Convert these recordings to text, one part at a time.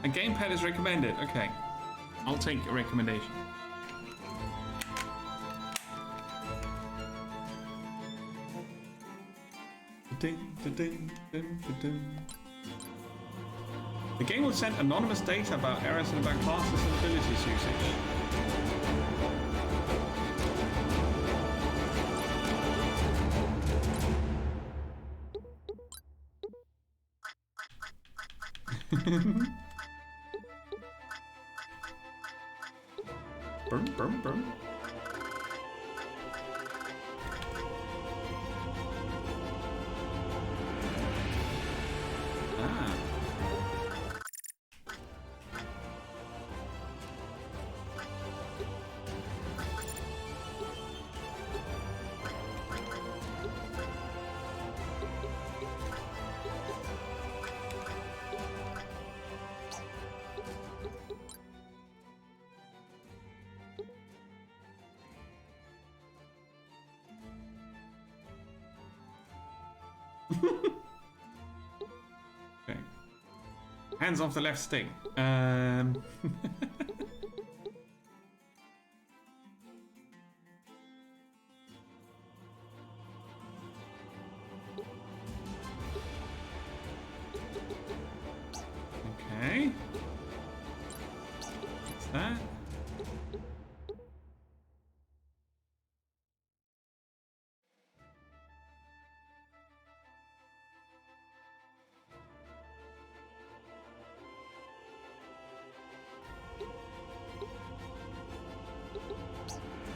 A gamepad is recommended. Okay. I'll take a recommendation. The game will send anonymous data about errors and about classes and abilities usage. Burn, burn, burn. Ah. Okay. Hands off the left stick. Okay. What's that?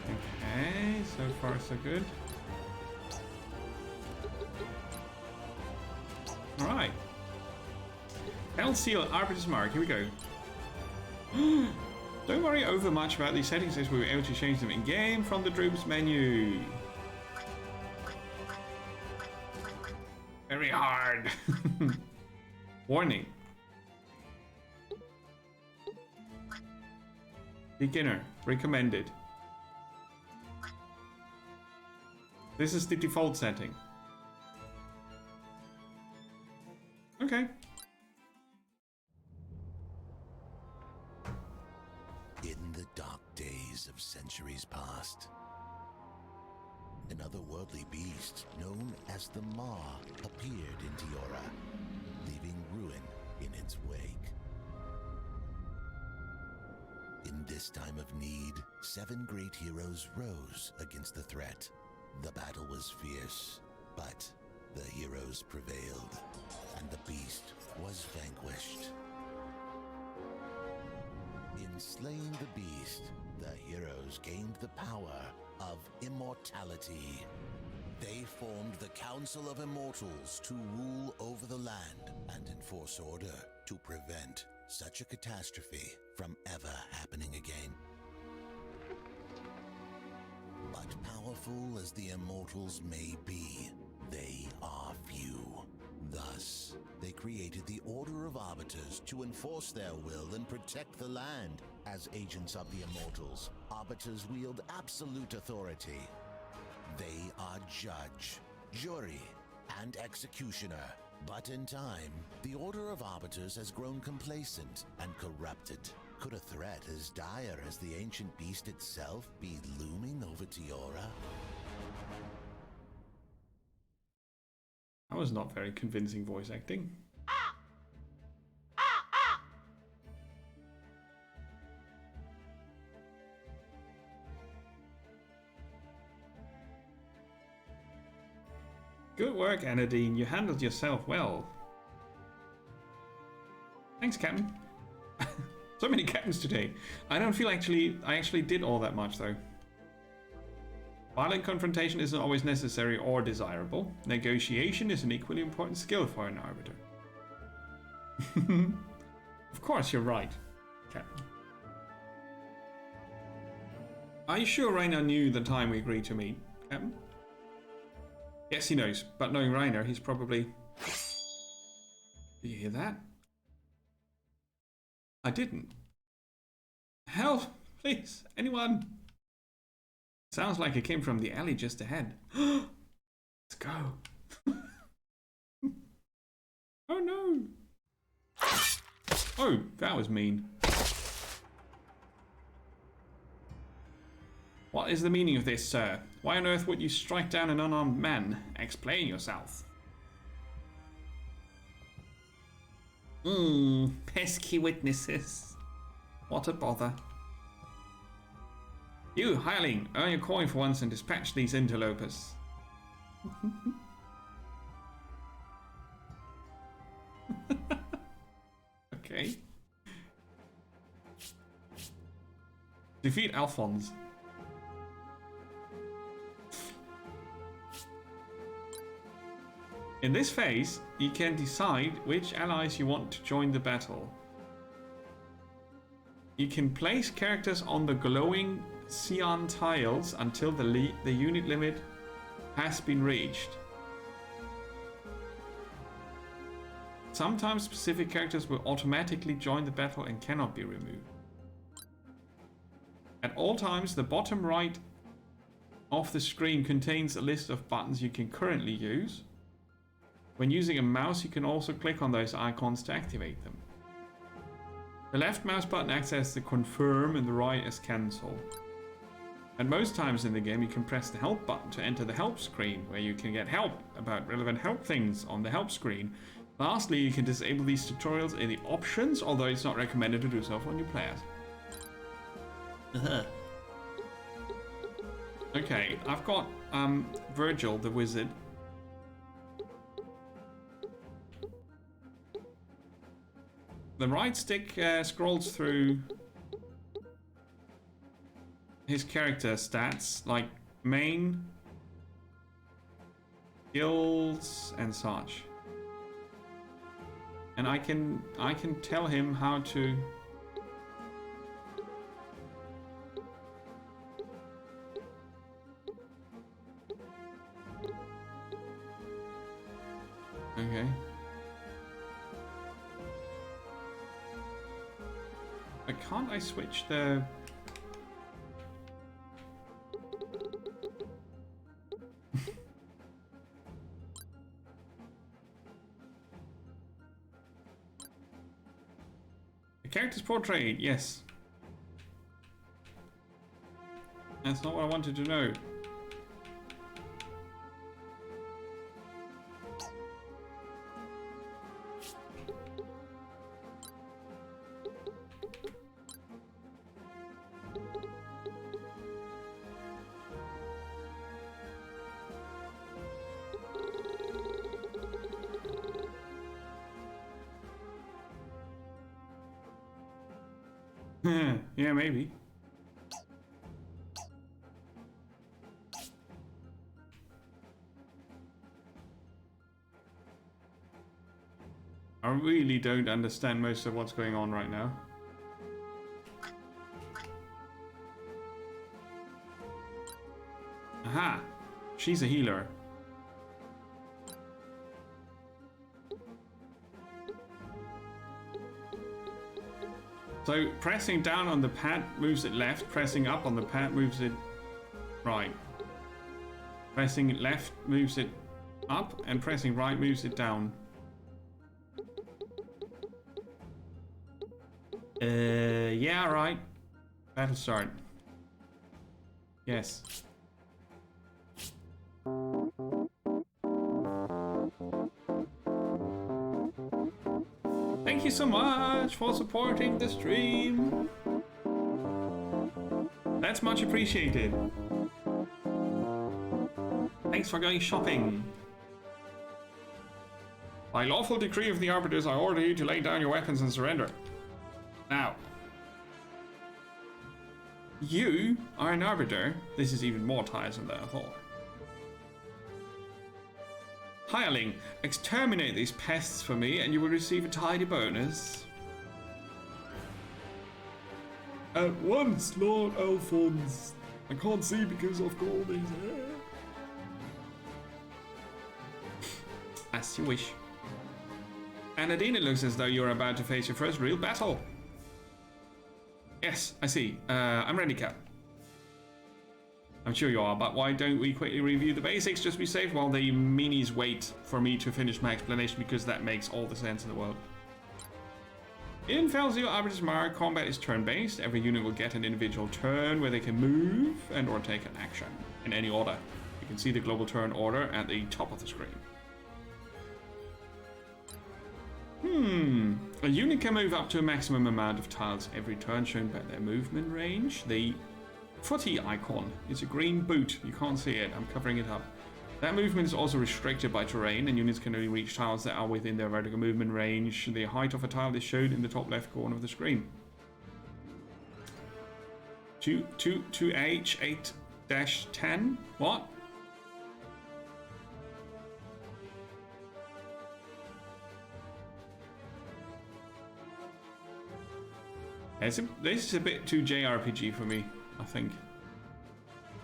Okay, so far so good. Alright. Hell Seal, Arbiter's Mark, here we go. Don't worry over much about these settings as we were able to change them in-game from the Droops menu. Very hard. Warning. Beginner, recommended. This is the default setting. Okay. In the dark days of centuries past, an otherworldly beast known as the Ma appeared in Tiora, leaving ruin in its wake. In this time of need, 7 great heroes rose against the threat. The battle was fierce, but the heroes prevailed, and the beast was vanquished. In slaying the beast, the heroes gained the power of immortality. They formed the Council of Immortals to rule over the land and enforce order to prevent such a catastrophe from ever happening again. But powerful as the Immortals may be, they are few. Thus, they created the Order of Arbiters to enforce their will and protect the land. As agents of the Immortals, Arbiters wield absolute authority. They are judge, jury, and executioner. But in time, the Order of Arbiters has grown complacent and corrupted. Could a threat as dire as the ancient beast itself be looming over Tiora? That was not very convincing voice acting. Good work, Anadine. You handled yourself well. Thanks, Captain. So many captains today. I don't feel I actually did all that much, though. Violent confrontation isn't always necessary or desirable. Negotiation is an equally important skill for an arbiter. Of course, you're right, Captain. Are you sure Rainer knew the time we agreed to meet, Captain? Yes, he knows, but knowing Rainer, he's probably... Do you hear that? I didn't. Help, please, anyone. Sounds like it came from the alley just ahead. Let's go. Oh no. Oh, that was mean. What is the meaning of this, sir? Why on earth would you strike down an unarmed man? Explain yourself. Pesky witnesses. What a bother. You, hireling, earn your coin for once and dispatch these interlopers. Okay. Defeat Alphonse. In this phase, you can decide which allies you want to join the battle. You can place characters on the glowing cyan tiles until the unit limit has been reached. Sometimes specific characters will automatically join the battle and cannot be removed. At all times, the bottom right of the screen contains a list of buttons you can currently use. When using a mouse, you can also click on those icons to activate them. The left mouse button acts as the confirm and the right as cancel. At most times in the game, you can press the help button to enter the help screen, where you can get help about relevant help things on the help screen. Lastly, you can disable these tutorials in the options, although it's not recommended to do so for new players. Okay, I've got Virgil the wizard. The right stick scrolls through his character stats, like main, skills, and such. And I can tell him how to okay. But can't I switch the... The character's portrait, yes. That's not what I wanted to know. Yeah, maybe. I really don't understand most of what's going on right now. Aha! She's a healer. So pressing down on the pad moves it left, pressing up on the pad moves it right. Pressing left moves it up, and pressing right moves it down. Yeah, right. Battle start. Yes. Thank you so much for supporting the stream. That's much appreciated. Thanks for going shopping. By lawful decree of the Arbiters, I order you to lay down your weapons and surrender. Now, you are an Arbiter. This is even more tiresome than I thought. Hireling, exterminate these pests for me and you will receive a tidy bonus. At once, Lord Alphonse. I can't see because I've got all these hair. As you wish. And Nadine, it looks as though you're about to face your first real battle. Yes, I see. I'm ready, Cap. I'm sure you are, but why don't we quickly review the basics just to be safe while the minis wait for me to finish my explanation, because that makes all the sense in the world. In Felzio Arbiter's Mara, combat is turn-based. Every unit will get an individual turn where they can move and or take an action in any order. You can see the global turn order at the top of the screen. A unit can move up to a maximum amount of tiles every turn, shown by their movement range. The footy icon is a green boot. You can't see it. I'm covering it up. That movement is also restricted by terrain, and units can only reach tiles that are within their vertical movement range. The height of a tile is shown in the top left corner of the screen. 2H 8-10? What? This is a bit too JRPG for me, I think.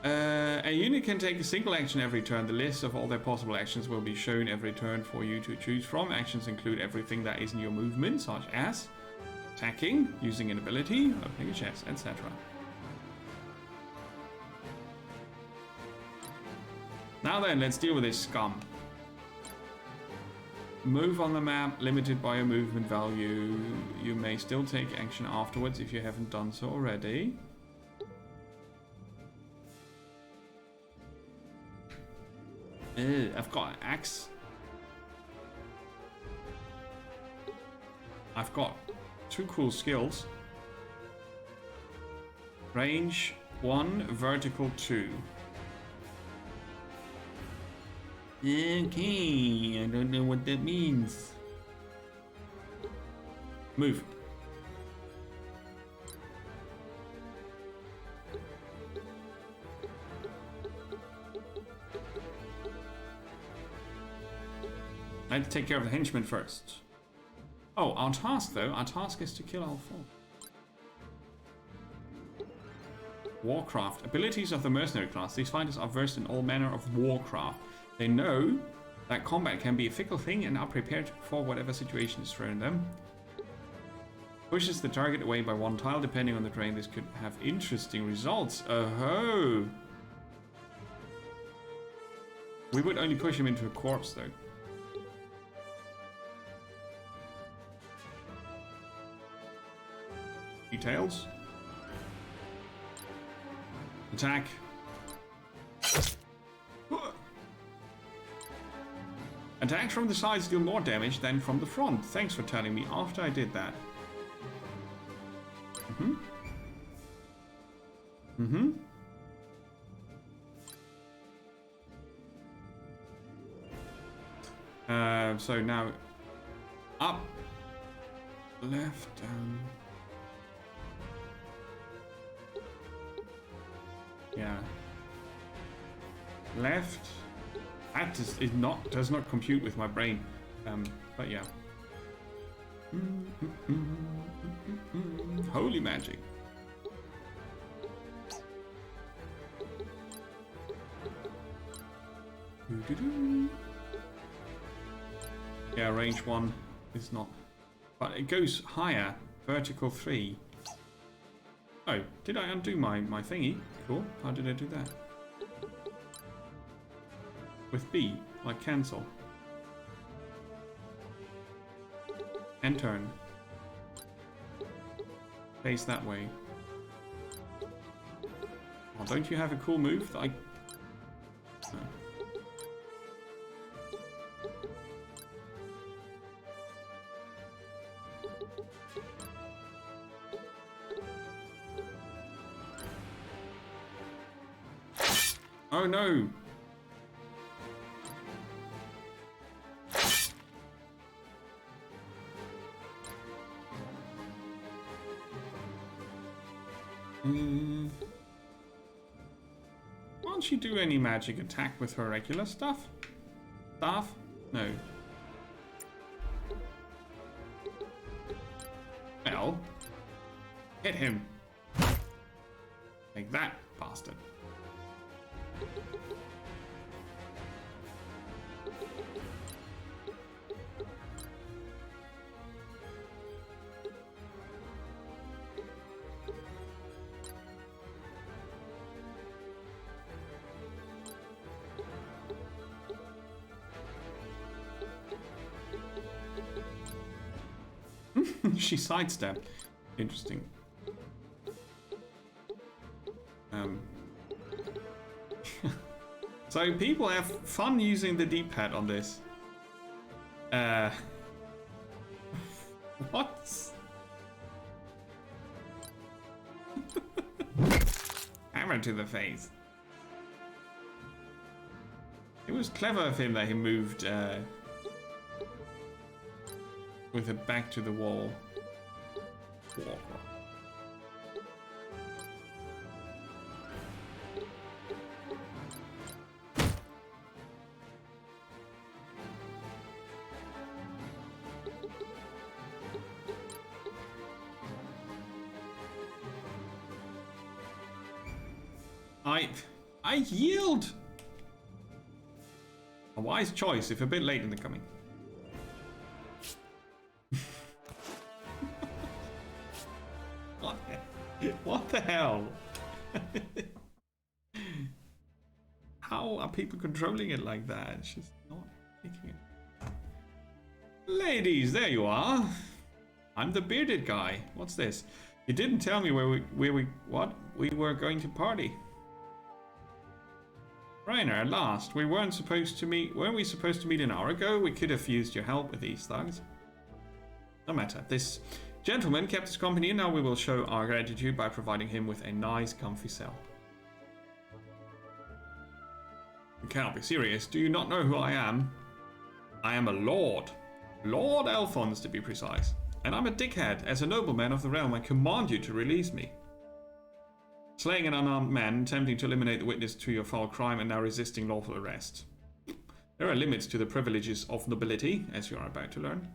A unit can take a single action every turn. The list of all their possible actions will be shown every turn for you to choose from. Actions include everything that isn't your movement, such as attacking, using an ability, opening a chest, etc. Now then, let's deal with this scum. Move on the map, limited by your movement value. You may still take action afterwards if you haven't done so already. I've got an axe. I've got 2 cool skills. Range 1, vertical 2. Okay, I don't know what that means. Move. I had to take care of the henchmen first. Oh, our task though, our task is to kill all 4. Warcraft. Abilities of the mercenary class. These fighters are versed in all manner of warcraft. They know that combat can be a fickle thing and are prepared for whatever situation is thrown them. Pushes the target away by 1 tile. Depending on the terrain, this could have interesting results. Oh-ho! We would only push him into a corpse though. Details. Attack. Attacks from the sides deal more damage than from the front. Thanks for telling me after I did that. So now up, left, down. Yeah. Left. That does not compute with my brain. But yeah. Holy magic. Yeah, range 1 is not. But it goes higher. Vertical 3. Oh, did I undo my thingy? Cool. How did I do that? With B, like cancel. And turn. Face that way. Oh, don't you have a cool move that I... No. Oh no! Why don't she do any magic attack with her regular stuff? Staff? No. Well, hit him. Like that, bastard. She sidestepped. Interesting. So people have fun using the D-pad on this. What? Hammer to the face. It was clever of him that he moved with her back to the wall. I yield. A wise choice, if a bit late in the coming. What the hell? How are people controlling it like that? It's just not making it. Ladies, there you are. I'm the bearded guy. What's this? You didn't tell me where we were going to party. Rainer, at last. Weren't we supposed to meet an hour ago? We could have used your help with these thugs. No matter. This gentleman kept us company, and now we will show our gratitude by providing him with a nice, comfy cell. You cannot be serious. Do you not know who I am? I am a lord. Lord Alphonse, to be precise. And I'm a dickhead. As a nobleman of the realm, I command you to release me. Slaying an unarmed man, attempting to eliminate the witness to your foul crime, and now resisting lawful arrest. There are limits to the privileges of nobility, as you are about to learn.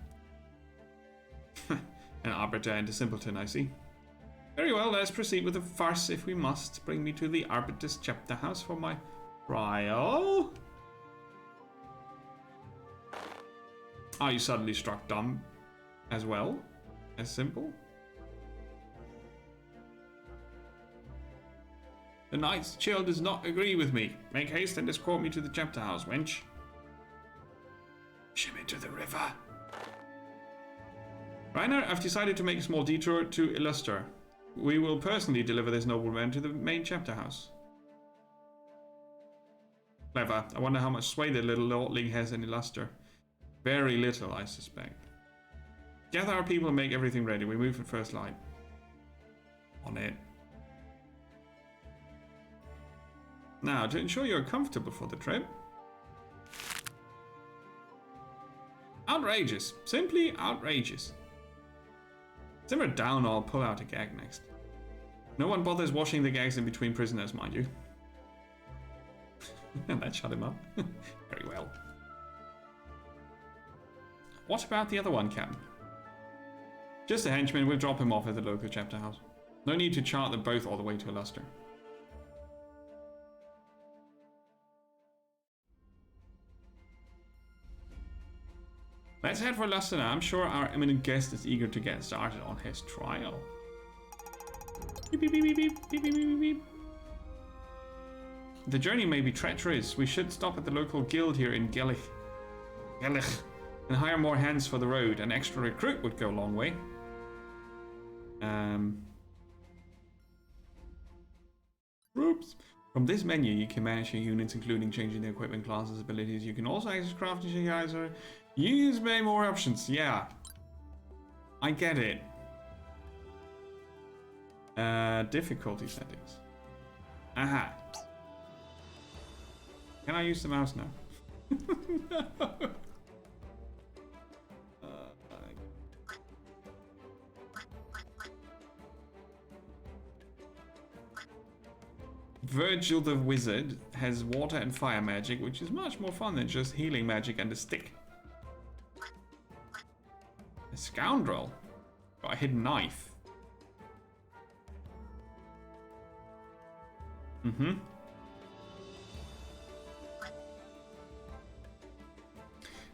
An arbiter and a simpleton, I see. Very well, let's proceed with the farce if we must. Bring me to the Arbiter's chapter house for my trial. Are you suddenly struck dumb as well? As simple? The Knight's chill does not agree with me. Make haste and escort me to the chapter house, wench. Ship into the river. Rainer, I've decided to make a small detour to Illuster. We will personally deliver this nobleman to the main chapter house. Clever. I wonder how much sway the little lordling has in Illuster. Very little, I suspect. Gather our people and make everything ready. We move at first light. On it. Now, to ensure you're comfortable for the trip. Outrageous. Simply outrageous. Simmer down or I'll pull out a gag next. No one bothers washing the gags in between prisoners, mind you. That shut him up. Very well. What about the other one, Captain? Just a henchman, we'll drop him off at the local chapter house. No need to chart them both all the way to Illuster. Let's head for Illuster now. I'm sure our eminent guest is eager to get started on his trial. Beep, beep, beep, beep, beep, beep, beep, beep, beep. The journey may be treacherous. We should stop at the local guild here in Gellich, and hire more hands for the road. An extra recruit would go a long way. Oops. From this menu, you can manage your units, including changing their equipment classes, abilities. You can also access crafting guys or use many more options. Yeah, I get it. Difficulty settings. Aha. Can I use the mouse now? No. Virgil the Wizard has water and fire magic, which is much more fun than just healing magic and a stick. A scoundrel. Got a hidden knife.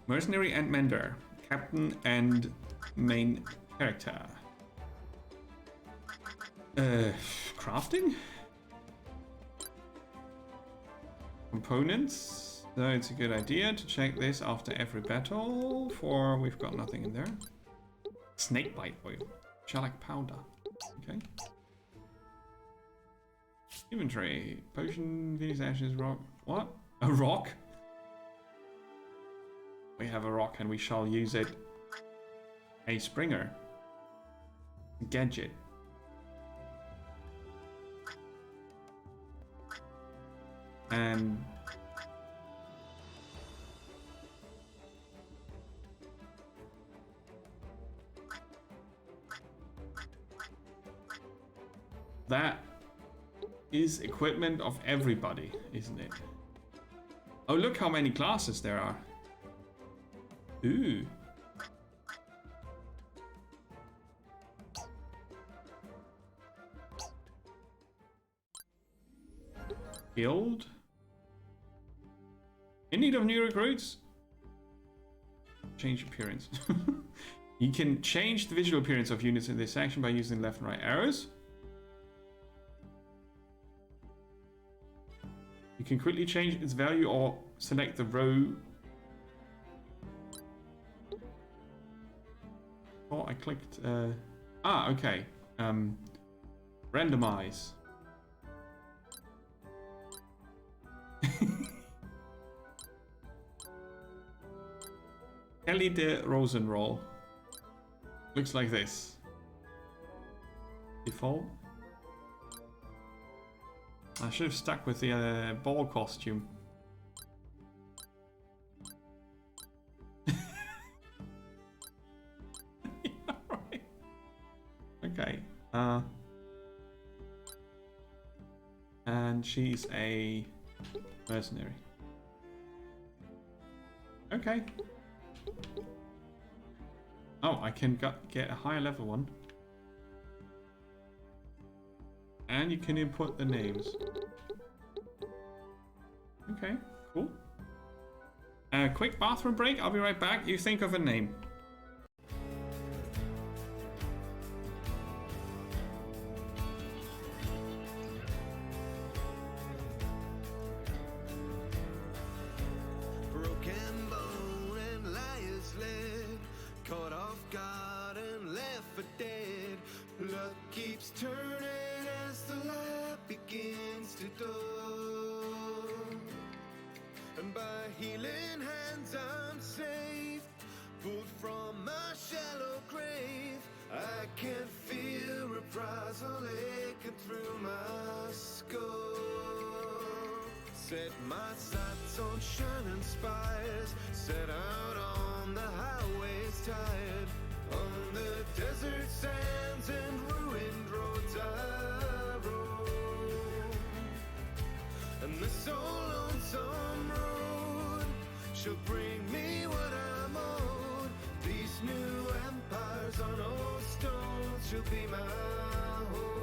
Mercenary and Mender. Captain and main character. Crafting? Components. So it's a good idea to check this after every battle, for we've got nothing in there. Snakebite oil. Shellac powder. Okay. Inventory. Potion, Venus ashes, rock. What? A rock? We have a rock and we shall use it. A Springer. Gadget. And that is equipment of everybody, isn't it? Oh, look how many classes there are. Ooh. Guild. In need of new recruits? Change appearance. You can change the visual appearance of units in this section by using left and right arrows. You can quickly change its value or select the row. Oh, I clicked. Okay. Randomize. Kelly de Rosenroll. Looks like this. Default. I should have stuck with the ball costume. Yeah, right. Okay. And she's a mercenary. Okay. Oh, I can get a higher level one. And you can input the names. Okay, cool. Quick bathroom break. I'll be right back. You think of a name. Broken bone and liar's leg, caught off guard and left for dead. Luck keeps turning as the light begins to dawn. And by healing hands I'm saved, pulled from my shallow grave. I can feel reprisal aching through my skull. Set my sights on shining spires, set out on the highways tired, on the desert sands and ruined roads I roam. And this old lonesome road shall bring me what I'm owed. These new empires on old stones shall be my home.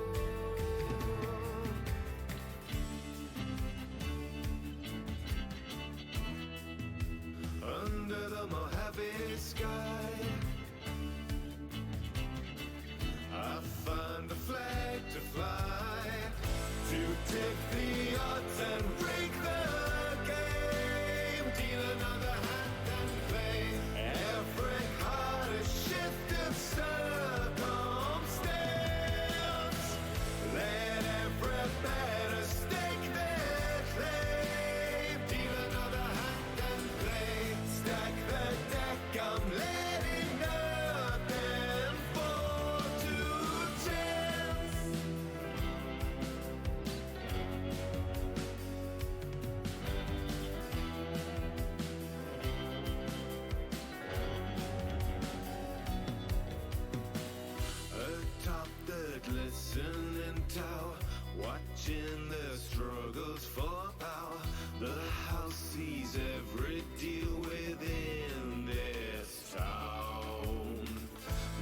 Under the Mojave sky, I find a flag to fly, to take the odds and break the game, deal another hand and play. Every heart a shift of circumstance, let every better stake their claim, deal another hand and play. Stack the deck, I'm letting nothing fall to chance. Atop the glistening tower, watching the struggles for power. The house sees every deal within this town.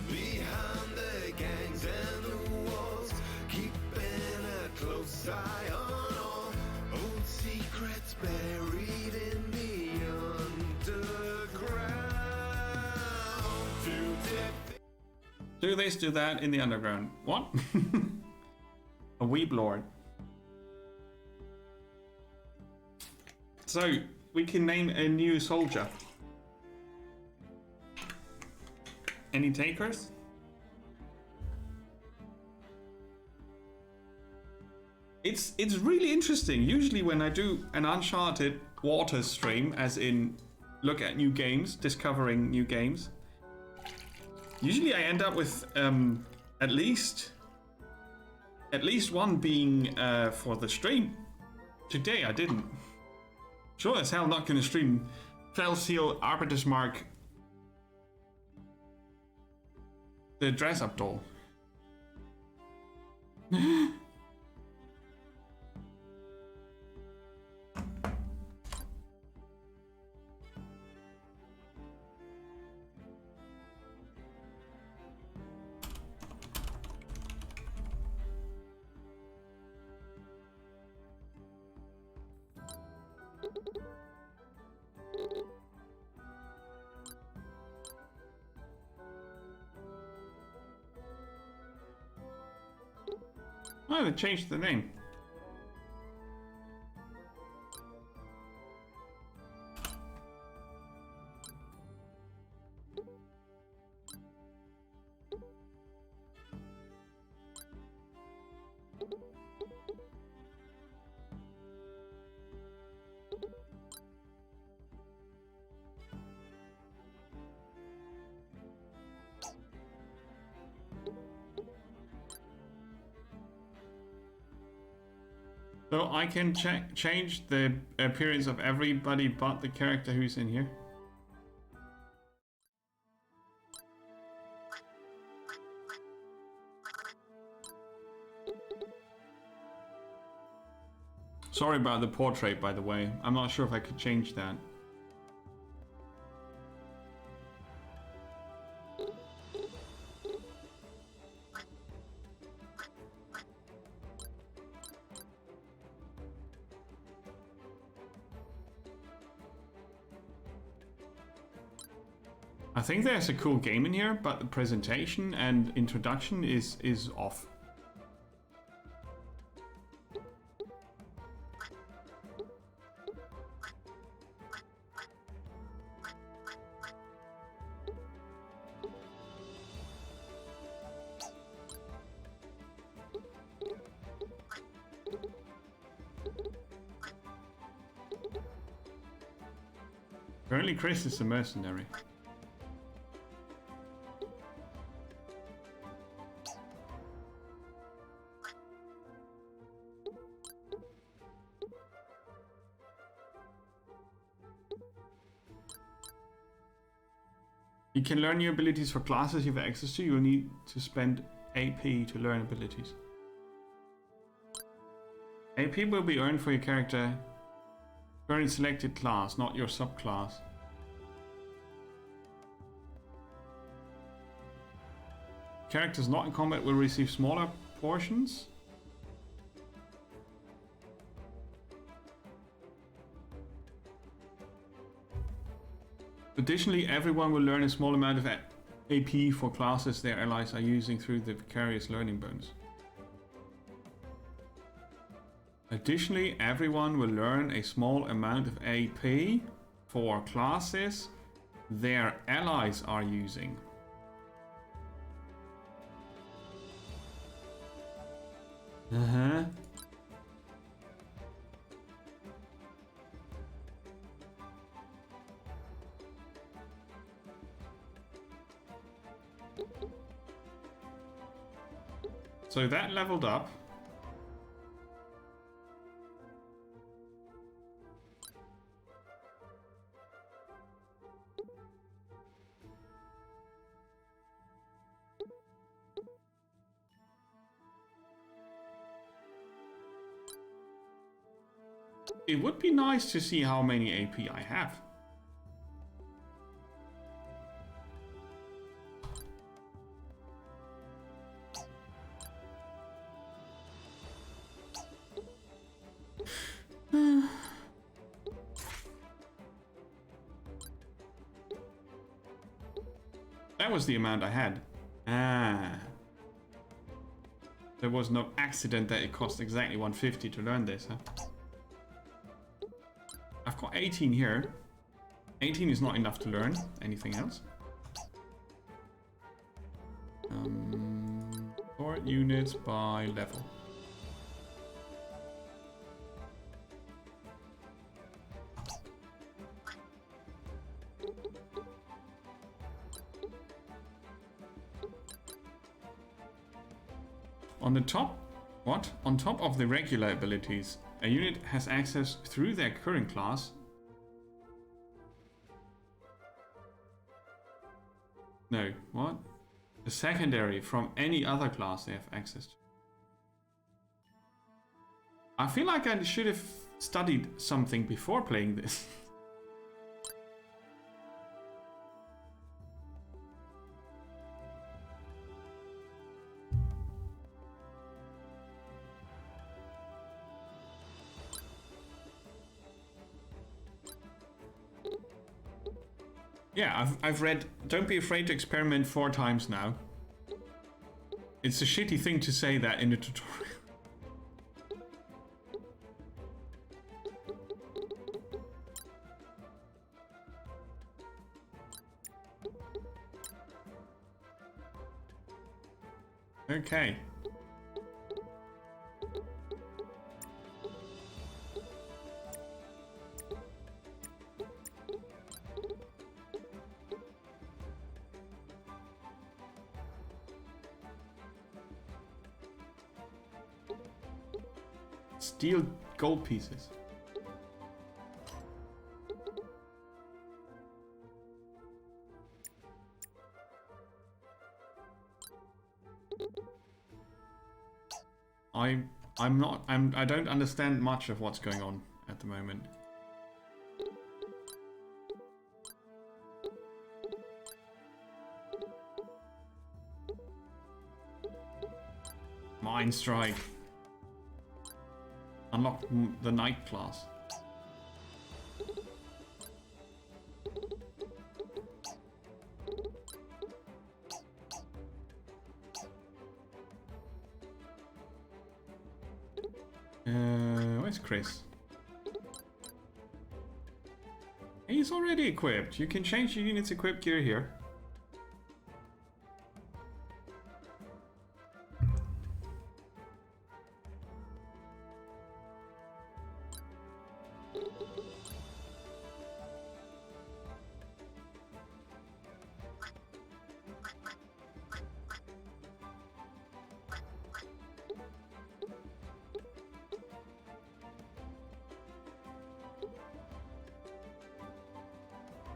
Behind the gangs and the walls, keeping a close eye on all old secrets buried in the underground. To dip Do this, do that in the underground. What? A weeb lord. So, we can name a new soldier. Any takers? It's really interesting. Usually when I do an Uncharted Water stream, as in look at new games, discovering new games, usually I end up with at least one being for the stream. Today I didn't. Sure as hell not gonna stream Fell Seal Arbiter's Mark, the dress up doll. Oh, they changed the name. So I can change the appearance of everybody but the character who's in here. Sorry about the portrait, by the way. I'm not sure if I could change that. I think there's a cool game in here, but the presentation and introduction is off. Currently Chris is a mercenary. You can learn new abilities for classes you have access to. You'll need to spend AP to learn abilities. AP will be earned for your character current selected class, not your subclass. Characters not in combat will receive smaller portions. Additionally, everyone will learn a small amount of AP for classes their allies are using through the vicarious learning bonus. Additionally, everyone will learn a small amount of AP for classes their allies are using. Uh-huh. So that leveled up. It would be nice to see how many AP I have. That was the amount I had. Ah. There was no accident that it cost exactly 150 to learn this, huh? I've got 18 here. 18 is not enough to learn anything else. Sort units by level. On the top, what? On top of the regular abilities, a unit has access through their current class. No, what? A secondary from any other class they have access to. I feel like I should have studied something before playing this. Yeah, I've read Don't Be Afraid to Experiment 4 times now. It's a shitty thing to say that in a tutorial. Okay. Steal gold pieces. I don't understand much of what's going on at the moment. Mind Strike. Unlock the Knight class. Where's Chris? He's already equipped. You can change your unit's equipped gear here.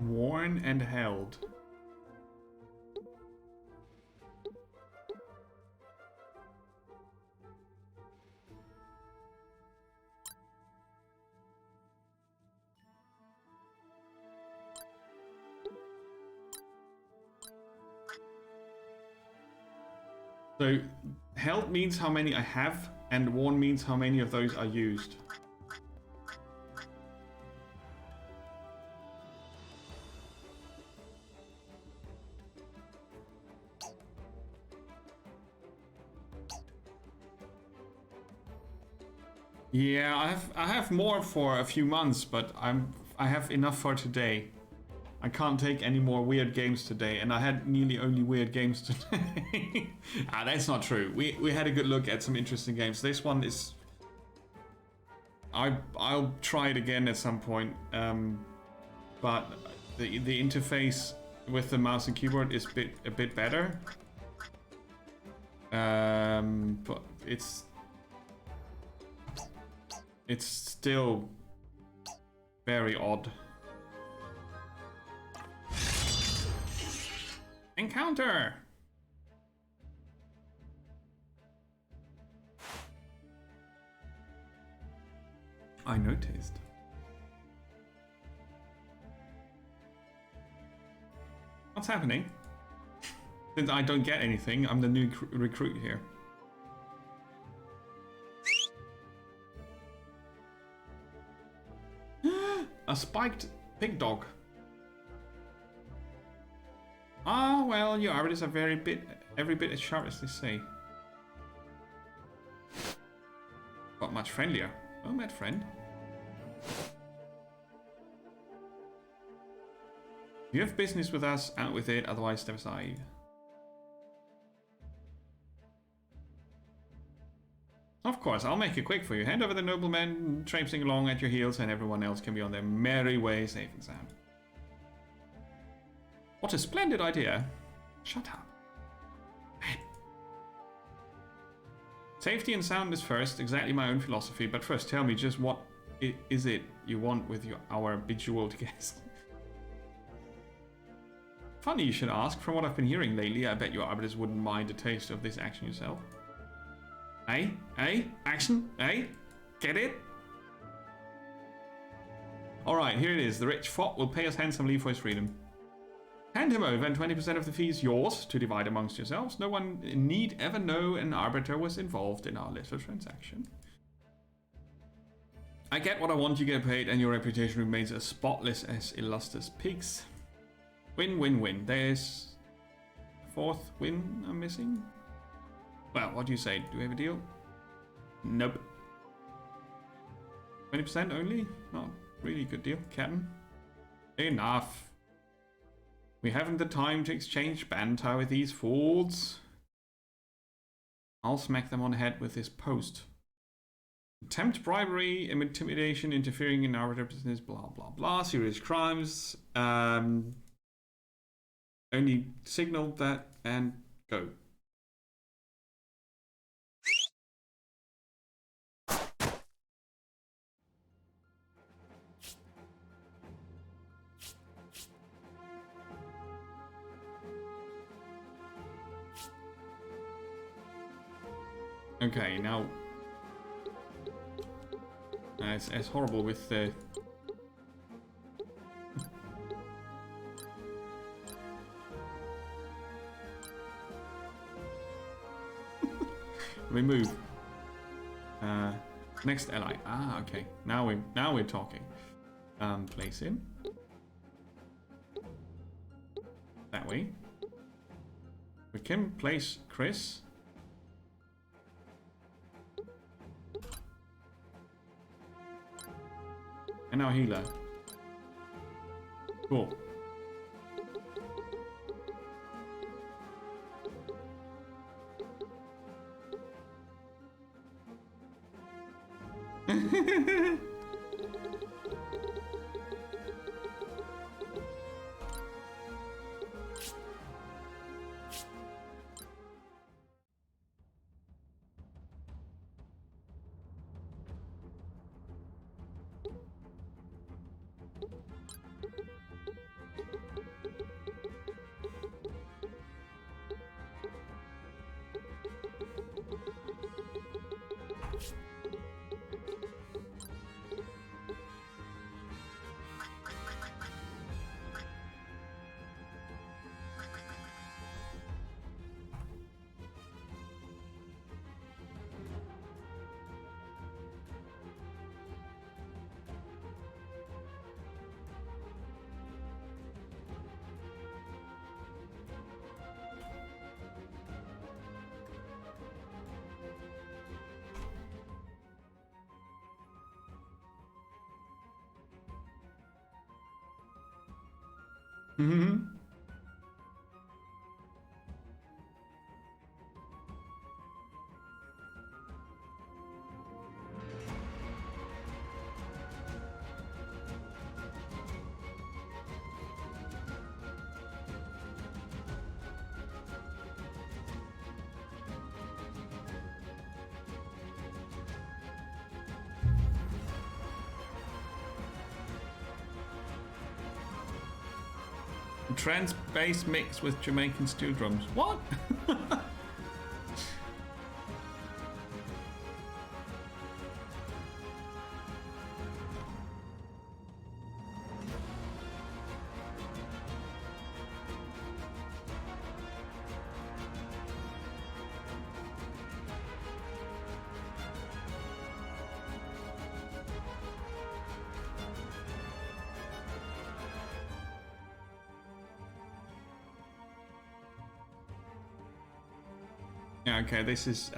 Worn and held. So, held means how many I have, and worn means how many of those are used. Yeah, I have more for a few months, but I have enough for today. I can't take any more weird games today, and I had nearly only weird games today. That's not true. We had a good look at some interesting games. This one is... I'll try it again at some point, but the interface with the mouse and keyboard is a bit better. But it's still very odd. Encounter! I noticed. What's happening? Since I don't get anything, I'm the new recruit here. A spiked pig dog. Ah, well, your arbiters are every bit as sharp as they say. But much friendlier. Oh, mad friend. You have business with us, out with it, otherwise step aside. Of course, I'll make it quick for you. Hand over the noblemen traipsing along at your heels, and everyone else can be on their merry way, safe and sound. What a splendid idea. Shut up. Safety and soundness first, exactly my own philosophy, but first tell me just what is it you want with our bejeweled guest? Funny you should ask. From what I've been hearing lately, I bet your arbiters wouldn't mind a taste of this action yourself. Hey? Hey? Action? Hey? Get it? Alright, here it is. The rich fop will pay us handsomely for his freedom. Hand him over, and 20% of the fee is yours to divide amongst yourselves. No one need ever know an arbiter was involved in our little transaction. I get what I want, you get paid, and your reputation remains as spotless as illustrious pigs. Win, win, win. There's a fourth win I'm missing. Well, what do you say? Do we have a deal? Nope. 20% only? Not really good deal, Captain. Enough. We haven't the time to exchange banter with these fools. I'll smack them on the head with this post. Attempt bribery, intimidation, interfering in our business, blah blah blah, serious crimes. Only signal that and go. Okay, now it's horrible with the remove next ally. Ah, okay. Now we're talking. Place him that way. We can place Chris. And now healer. Cool. Mm-hmm. Trance bass mix with Jamaican steel drums. What? Yeah, okay, this is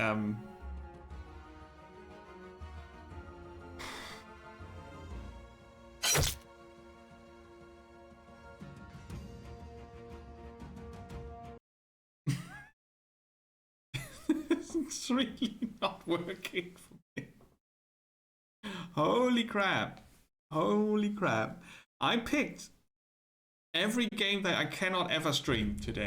it's really not working for me. Holy crap. Holy crap. I picked every game that I cannot ever stream today.